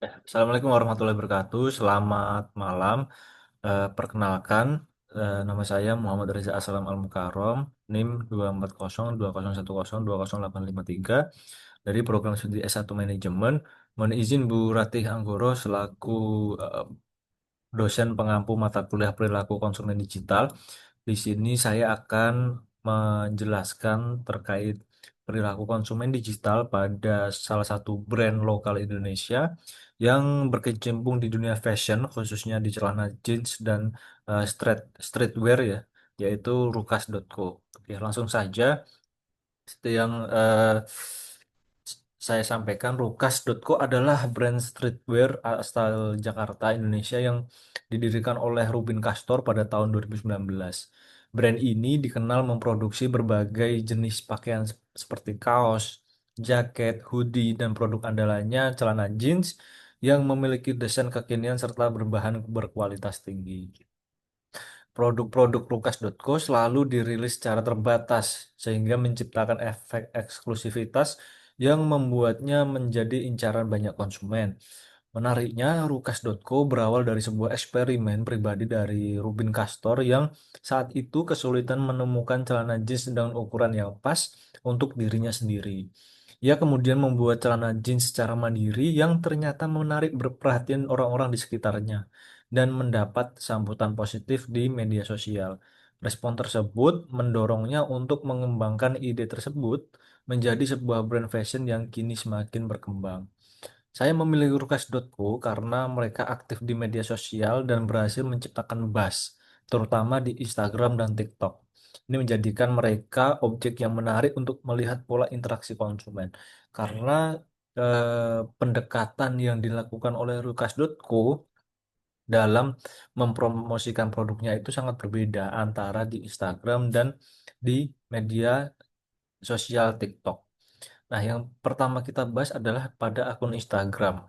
Assalamualaikum warahmatullahi wabarakatuh. Selamat malam. Perkenalkan, nama saya Muhammad Reza Assalam Al Mukarrom, NIM 2402010200853 dari program studi S1 Manajemen. Mohon izin Bu Ratih Anggoro selaku eh, dosen pengampu mata kuliah perilaku konsumen digital. Di sini saya akan menjelaskan terkait perilaku konsumen digital pada salah satu brand lokal Indonesia yang berkecimpung di dunia fashion, khususnya di celana jeans dan streetwear ya, yaitu Rukas.co. Oke, langsung saja. Seperti yang saya sampaikan, Rukas.co adalah brand streetwear asal Jakarta, Indonesia yang didirikan oleh Rubin Castor pada tahun 2019. Brand ini dikenal memproduksi berbagai jenis pakaian seperti kaos, jaket, hoodie, dan produk andalannya celana jeans yang memiliki desain kekinian serta berbahan berkualitas tinggi. Produk-produk Lukas.co selalu dirilis secara terbatas, sehingga menciptakan efek eksklusivitas yang membuatnya menjadi incaran banyak konsumen. Menariknya, Rukas.co berawal dari sebuah eksperimen pribadi dari Rubin Castor yang saat itu kesulitan menemukan celana jeans dengan ukuran yang pas untuk dirinya sendiri. Ia kemudian membuat celana jeans secara mandiri yang ternyata menarik perhatian orang-orang di sekitarnya dan mendapat sambutan positif di media sosial. Respon tersebut mendorongnya untuk mengembangkan ide tersebut menjadi sebuah brand fashion yang kini semakin berkembang. Saya memilih Rukas.co karena mereka aktif di media sosial dan berhasil menciptakan buzz, terutama di Instagram dan TikTok. Ini menjadikan mereka objek yang menarik untuk melihat pola interaksi konsumen. Karena pendekatan yang dilakukan oleh Rukas.co dalam mempromosikan produknya itu sangat berbeda antara di Instagram dan di media sosial TikTok. Nah, yang pertama kita bahas adalah pada akun Instagram.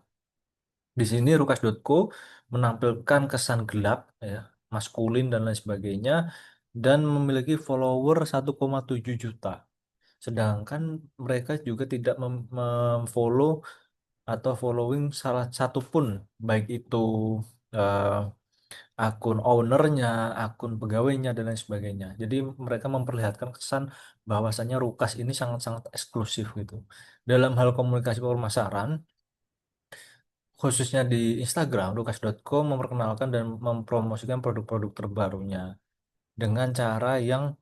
Di sini Rukas.co menampilkan kesan gelap, ya, maskulin dan lain sebagainya, dan memiliki follower 1,7 juta. Sedangkan mereka juga tidak memfollow atau following salah satu pun, baik itu eh, akun ownernya, akun pegawainya, dan lain sebagainya. Jadi mereka memperlihatkan kesan bahwasannya Rukas ini sangat-sangat eksklusif gitu. Dalam hal komunikasi pemasaran, khususnya di Instagram, Lukas.com memperkenalkan dan mempromosikan produk-produk terbarunya dengan cara yang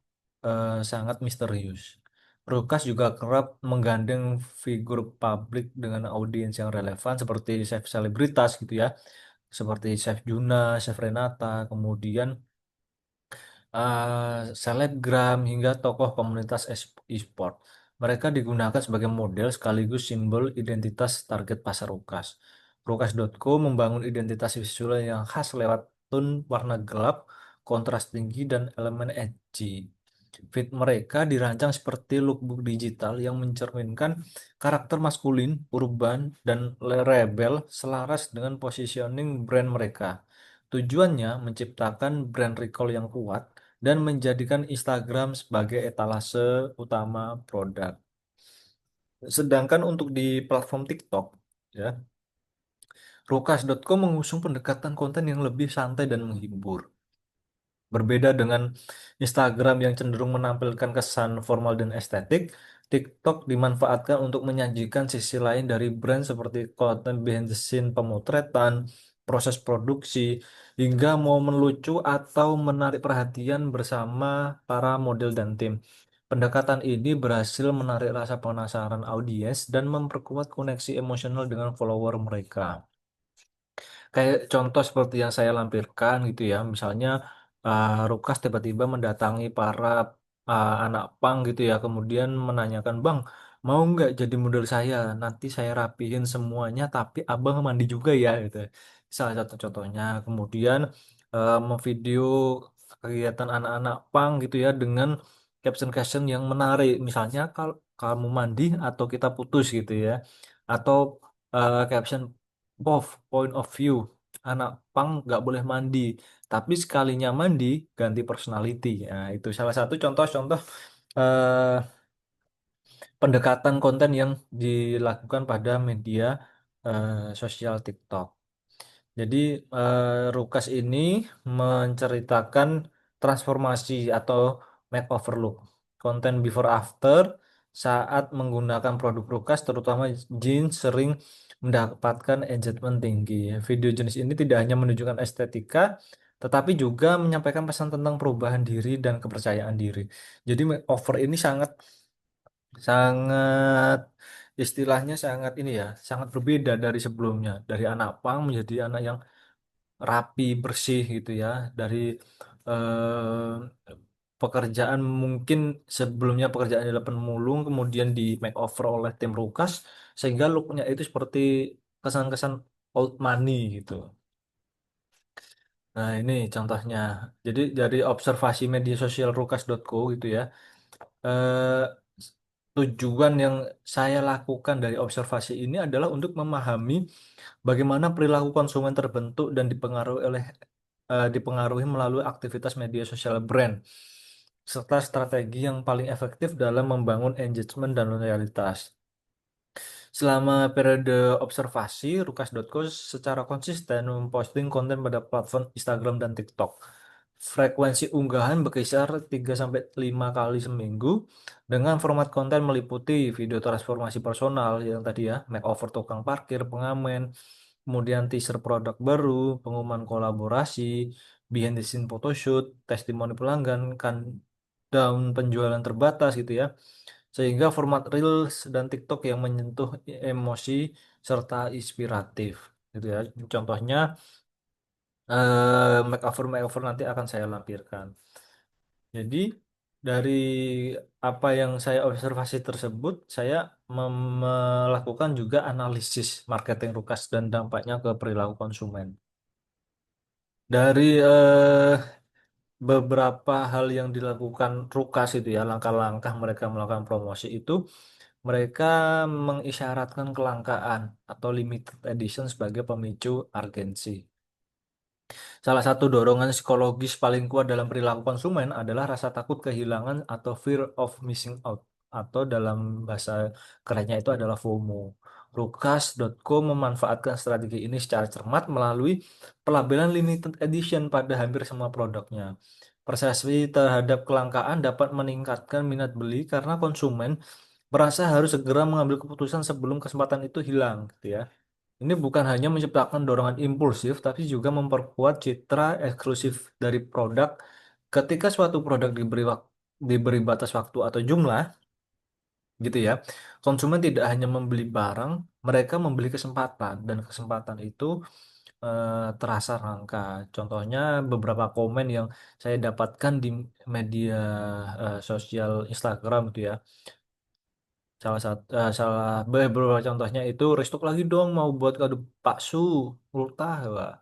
sangat misterius. Lukas juga kerap menggandeng figur publik dengan audiens yang relevan seperti chef selebritas gitu ya, seperti Chef Juna, Chef Renata, kemudian selebgram hingga tokoh komunitas e-sport. Mereka digunakan sebagai model sekaligus simbol identitas target pasar Rukas. Rukas.co membangun identitas visual yang khas lewat tone warna gelap, kontras tinggi, dan elemen edgy. Feed mereka dirancang seperti lookbook digital yang mencerminkan karakter maskulin, urban, dan rebel selaras dengan positioning brand mereka. Tujuannya menciptakan brand recall yang kuat dan menjadikan Instagram sebagai etalase utama produk. Sedangkan untuk di platform TikTok, ya, Rokas.com mengusung pendekatan konten yang lebih santai dan menghibur. Berbeda dengan Instagram yang cenderung menampilkan kesan formal dan estetik, TikTok dimanfaatkan untuk menyajikan sisi lain dari brand seperti konten behind the scene pemotretan, proses produksi, hingga momen lucu atau menarik perhatian bersama para model dan tim. Pendekatan ini berhasil menarik rasa penasaran audiens dan memperkuat koneksi emosional dengan follower mereka. Kayak contoh seperti yang saya lampirkan gitu ya, misalnya Rukas tiba-tiba mendatangi para anak pang gitu ya, kemudian menanyakan, Bang, mau nggak jadi model saya? Nanti saya rapihin semuanya, tapi abang mandi juga ya, gitu. Salah satu contohnya. Kemudian memvideo kegiatan anak-anak pang gitu ya dengan caption-caption yang menarik, misalnya kalau kamu mandi atau kita putus gitu ya, atau caption point of view, anak pang nggak boleh mandi, tapi sekalinya mandi ganti personality. Nah, itu salah satu contoh-contoh eh, pendekatan konten yang dilakukan pada media sosial TikTok. Jadi Rukas ini menceritakan transformasi atau makeover look, konten before after saat menggunakan produk Rukas, terutama jeans sering mendapatkan engagement tinggi. Video jenis ini tidak hanya menunjukkan estetika, tetapi juga menyampaikan pesan tentang perubahan diri dan kepercayaan diri. Jadi makeover ini sangat sangat istilahnya sangat ini ya, sangat berbeda dari sebelumnya, dari anak pang menjadi anak yang rapi, bersih gitu ya. Dari pekerjaan mungkin sebelumnya pekerjaan adalah pemulung, kemudian di makeover oleh tim Rukas, sehingga looknya itu seperti kesan-kesan old money gitu. Nah ini contohnya. Jadi dari observasi media sosial rukas.co gitu ya. eh, Tujuan yang saya lakukan dari observasi ini adalah untuk memahami bagaimana perilaku konsumen terbentuk dan dipengaruhi melalui aktivitas media sosial brand, serta strategi yang paling efektif dalam membangun engagement dan loyalitas. Selama periode observasi, Rukas.co secara konsisten memposting konten pada platform Instagram dan TikTok. Frekuensi unggahan berkisar 3 sampai 5 kali seminggu dengan format konten meliputi video transformasi personal yang tadi ya, makeover tukang parkir, pengamen, kemudian teaser produk baru, pengumuman kolaborasi, behind the scene photoshoot, testimoni pelanggan, kan down penjualan terbatas gitu ya. Sehingga format Reels dan TikTok yang menyentuh emosi serta inspiratif gitu ya. Contohnya makeover makeover nanti akan saya lampirkan. Jadi dari apa yang saya observasi tersebut, saya melakukan juga analisis marketing Rukas dan dampaknya ke perilaku konsumen. Dari beberapa hal yang dilakukan Rukas itu ya, langkah-langkah mereka melakukan promosi itu, mereka mengisyaratkan kelangkaan atau limited edition sebagai pemicu urgensi. Salah satu dorongan psikologis paling kuat dalam perilaku konsumen adalah rasa takut kehilangan atau fear of missing out, atau dalam bahasa kerennya itu adalah FOMO. Rukas.co memanfaatkan strategi ini secara cermat melalui pelabelan limited edition pada hampir semua produknya. Persepsi terhadap kelangkaan dapat meningkatkan minat beli karena konsumen merasa harus segera mengambil keputusan sebelum kesempatan itu hilang, gitu ya. Ini bukan hanya menciptakan dorongan impulsif, tapi juga memperkuat citra eksklusif dari produk. Ketika suatu produk diberi batas waktu atau jumlah, gitu ya, konsumen tidak hanya membeli barang, mereka membeli kesempatan, dan kesempatan itu terasa langka. Contohnya beberapa komen yang saya dapatkan di media sosial Instagram itu ya. Beberapa contohnya itu restock lagi dong mau buat kado Pak Su ultah Wah.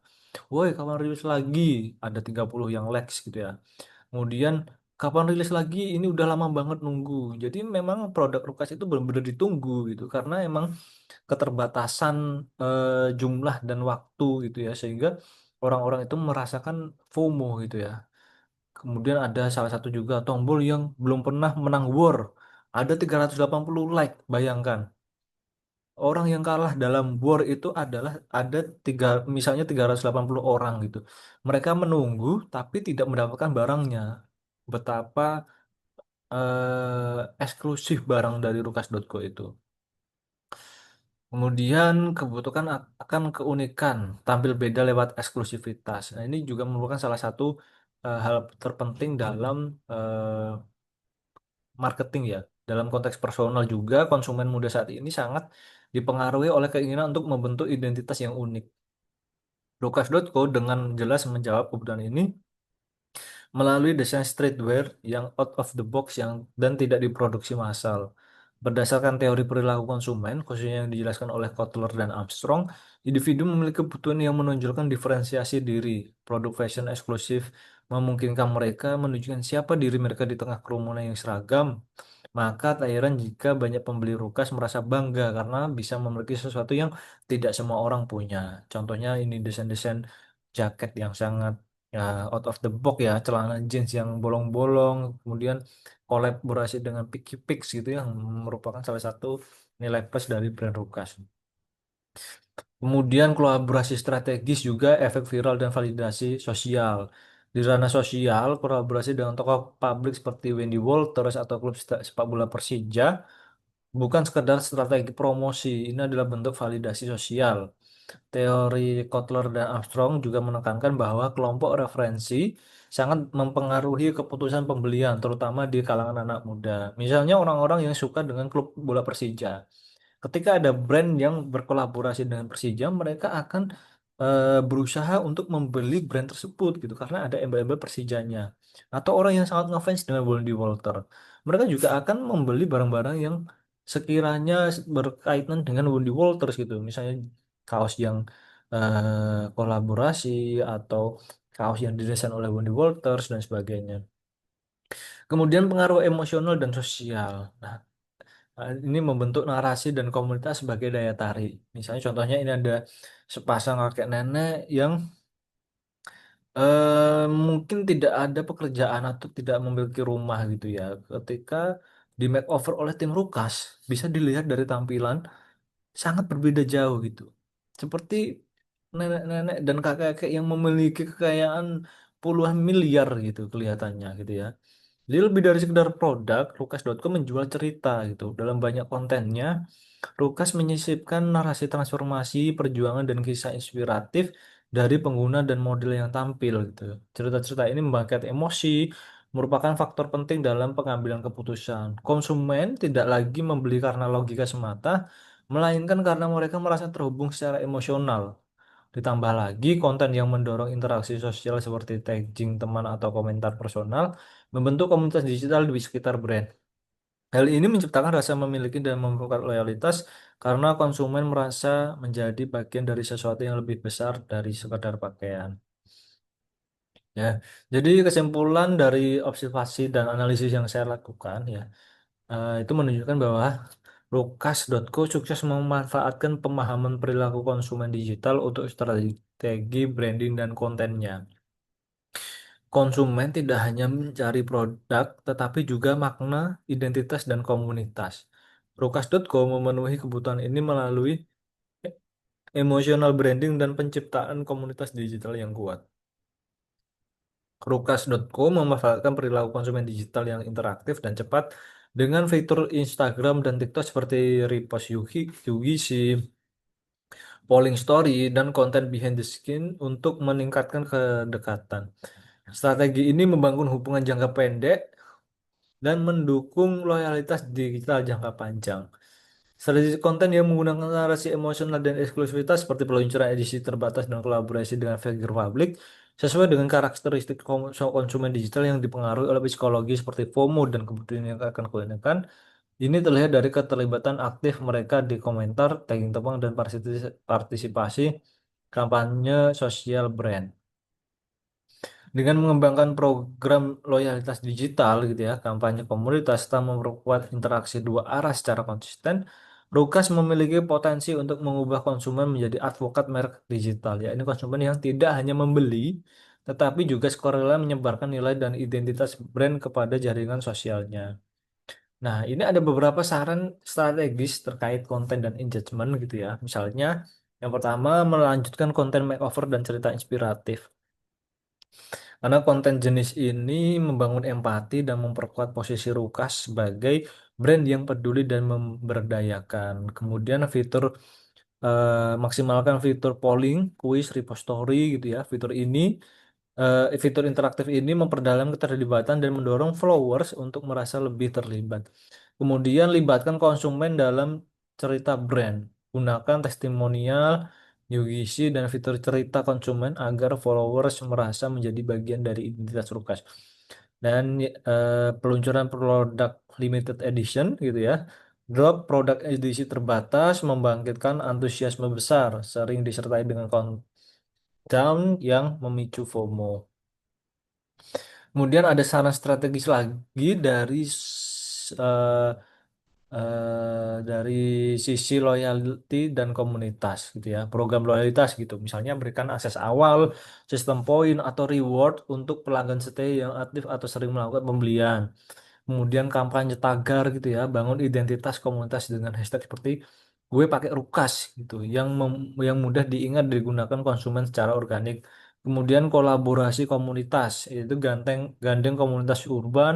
Woi kapan rilis lagi, ada 30 yang likes gitu ya. Kemudian kapan rilis lagi, ini udah lama banget nunggu. Jadi memang produk Lukas itu benar-benar ditunggu gitu karena emang keterbatasan jumlah dan waktu gitu ya, sehingga orang-orang itu merasakan FOMO gitu ya. Kemudian ada salah satu juga tombol yang belum pernah menang war. Ada 380 like, bayangkan. Orang yang kalah dalam war itu adalah ada misalnya 380 orang gitu. Mereka menunggu tapi tidak mendapatkan barangnya. Betapa eksklusif barang dari Rukas.co itu. Kemudian kebutuhan akan keunikan, tampil beda lewat eksklusivitas. Nah, ini juga merupakan salah satu hal terpenting dalam marketing ya. Dalam konteks personal juga, konsumen muda saat ini sangat dipengaruhi oleh keinginan untuk membentuk identitas yang unik. Lukas.co dengan jelas menjawab kebutuhan ini melalui desain streetwear yang out of the box dan tidak diproduksi massal. Berdasarkan teori perilaku konsumen, khususnya yang dijelaskan oleh Kotler dan Armstrong, individu memiliki kebutuhan yang menonjolkan diferensiasi diri. Produk fashion eksklusif memungkinkan mereka menunjukkan siapa diri mereka di tengah kerumunan yang seragam. Maka tak heran jika banyak pembeli Rukas merasa bangga karena bisa memiliki sesuatu yang tidak semua orang punya. Contohnya ini desain-desain jaket yang sangat ya out of the box ya, celana jeans yang bolong-bolong, kemudian kolaborasi dengan Picky Pix gitu yang merupakan salah satu nilai plus dari brand Rukas. Kemudian kolaborasi strategis juga efek viral dan validasi sosial. Di ranah sosial, kolaborasi dengan tokoh publik seperti Wendy Walters atau klub sepak bola Persija bukan sekedar strategi promosi, ini adalah bentuk validasi sosial. Teori Kotler dan Armstrong juga menekankan bahwa kelompok referensi sangat mempengaruhi keputusan pembelian, terutama di kalangan anak muda. Misalnya orang-orang yang suka dengan klub bola Persija. Ketika ada brand yang berkolaborasi dengan Persija, mereka akan berusaha untuk membeli brand tersebut gitu karena ada embel-embel Persijanya. Atau orang yang sangat ngefans dengan Wendy Walter, mereka juga akan membeli barang-barang yang sekiranya berkaitan dengan Wendy Walters gitu. Misalnya kaos yang kolaborasi atau kaos yang didesain oleh Wendy Walters dan sebagainya. Kemudian pengaruh emosional dan sosial. Nah, ini membentuk narasi dan komunitas sebagai daya tarik. Misalnya contohnya ini ada sepasang kakek nenek yang mungkin tidak ada pekerjaan atau tidak memiliki rumah gitu ya. Ketika di makeover oleh tim Rukas, bisa dilihat dari tampilan sangat berbeda jauh gitu. Seperti nenek-nenek dan kakek-kakek yang memiliki kekayaan puluhan miliar gitu kelihatannya gitu ya. Jadi lebih dari sekedar produk, Lukas.com menjual cerita gitu. Dalam banyak kontennya, Lukas menyisipkan narasi transformasi, perjuangan, dan kisah inspiratif dari pengguna dan model yang tampil gitu. Cerita-cerita ini membangkit emosi, merupakan faktor penting dalam pengambilan keputusan. Konsumen tidak lagi membeli karena logika semata, melainkan karena mereka merasa terhubung secara emosional. Ditambah lagi konten yang mendorong interaksi sosial seperti tagging teman atau komentar personal, membentuk komunitas digital di sekitar brand. Hal ini menciptakan rasa memiliki dan memperkuat loyalitas karena konsumen merasa menjadi bagian dari sesuatu yang lebih besar dari sekadar pakaian. Ya, jadi kesimpulan dari observasi dan analisis yang saya lakukan ya, itu menunjukkan bahwa Lukas.co sukses memanfaatkan pemahaman perilaku konsumen digital untuk strategi branding dan kontennya. Konsumen tidak hanya mencari produk, tetapi juga makna, identitas, dan komunitas. Lukas.co memenuhi kebutuhan ini melalui emotional branding dan penciptaan komunitas digital yang kuat. Lukas.co memanfaatkan perilaku konsumen digital yang interaktif dan cepat dengan fitur Instagram dan TikTok seperti repost UGC, polling story, dan konten behind the scene untuk meningkatkan kedekatan. Strategi ini membangun hubungan jangka pendek dan mendukung loyalitas digital jangka panjang. Strategi konten yang menggunakan narasi emosional dan eksklusivitas seperti peluncuran edisi terbatas dan kolaborasi dengan figur publik sesuai dengan karakteristik konsumen digital yang dipengaruhi oleh psikologi seperti FOMO dan kebutuhan yang akan kebanyakan. Ini terlihat dari keterlibatan aktif mereka di komentar, tagging teman, dan partisipasi kampanye sosial brand. Dengan mengembangkan program loyalitas digital gitu ya, kampanye komunitas serta memperkuat interaksi dua arah secara konsisten, Lukas memiliki potensi untuk mengubah konsumen menjadi advokat merek digital, ya. Ini konsumen yang tidak hanya membeli, tetapi juga sukarela menyebarkan nilai dan identitas brand kepada jaringan sosialnya. Nah, ini ada beberapa saran strategis terkait konten dan engagement gitu ya. Misalnya, yang pertama melanjutkan konten makeover dan cerita inspiratif. Karena konten jenis ini membangun empati dan memperkuat posisi Lukas sebagai brand yang peduli dan memberdayakan. Kemudian maksimalkan fitur polling, quiz, repost story gitu ya. Fitur interaktif ini memperdalam keterlibatan dan mendorong followers untuk merasa lebih terlibat. Kemudian libatkan konsumen dalam cerita brand. Gunakan testimonial, UGC, dan fitur cerita konsumen agar followers merasa menjadi bagian dari identitas Lukas. Dan peluncuran produk limited edition gitu ya. Drop produk edisi terbatas membangkitkan antusiasme besar, sering disertai dengan countdown yang memicu FOMO. Kemudian ada saran strategis lagi dari sisi loyalty dan komunitas gitu ya, program loyalitas gitu. Misalnya berikan akses awal, sistem poin atau reward untuk pelanggan setia yang aktif atau sering melakukan pembelian. Kemudian kampanye tagar gitu ya, bangun identitas komunitas dengan hashtag seperti gue pakai Rukas gitu yang mudah diingat digunakan konsumen secara organik. Kemudian kolaborasi komunitas itu gandeng komunitas urban,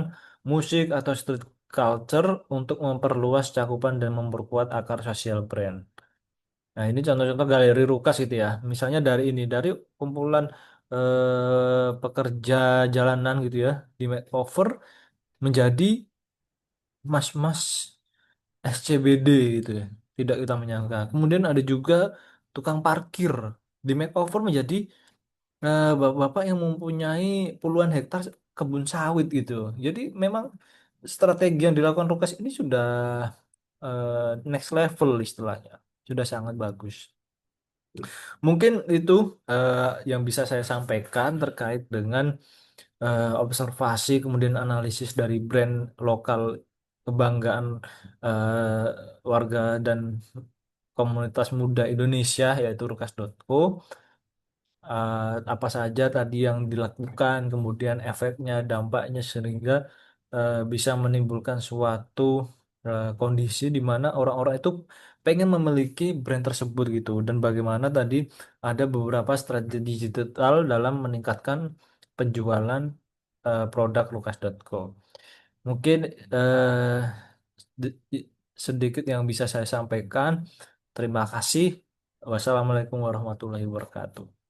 musik atau street culture untuk memperluas cakupan dan memperkuat akar sosial brand. Nah, ini contoh-contoh galeri Rukas gitu ya. Misalnya dari kumpulan pekerja jalanan gitu ya, di makeover menjadi mas-mas SCBD gitu ya. Tidak kita menyangka. Kemudian ada juga tukang parkir di makeover menjadi bapak-bapak yang mempunyai puluhan hektar kebun sawit gitu. Jadi memang strategi yang dilakukan Rukas ini sudah next level istilahnya. Sudah sangat bagus. Mungkin itu eh, yang bisa saya sampaikan terkait dengan observasi kemudian analisis dari brand lokal kebanggaan warga dan komunitas muda Indonesia yaitu Rukas.co. Apa saja tadi yang dilakukan, kemudian efeknya, dampaknya sehingga bisa menimbulkan suatu kondisi di mana orang-orang itu pengen memiliki brand tersebut gitu dan bagaimana tadi ada beberapa strategi digital dalam meningkatkan penjualan produk Lukas.co. Mungkin di- sedikit yang bisa saya sampaikan. Terima kasih. Wassalamualaikum warahmatullahi wabarakatuh.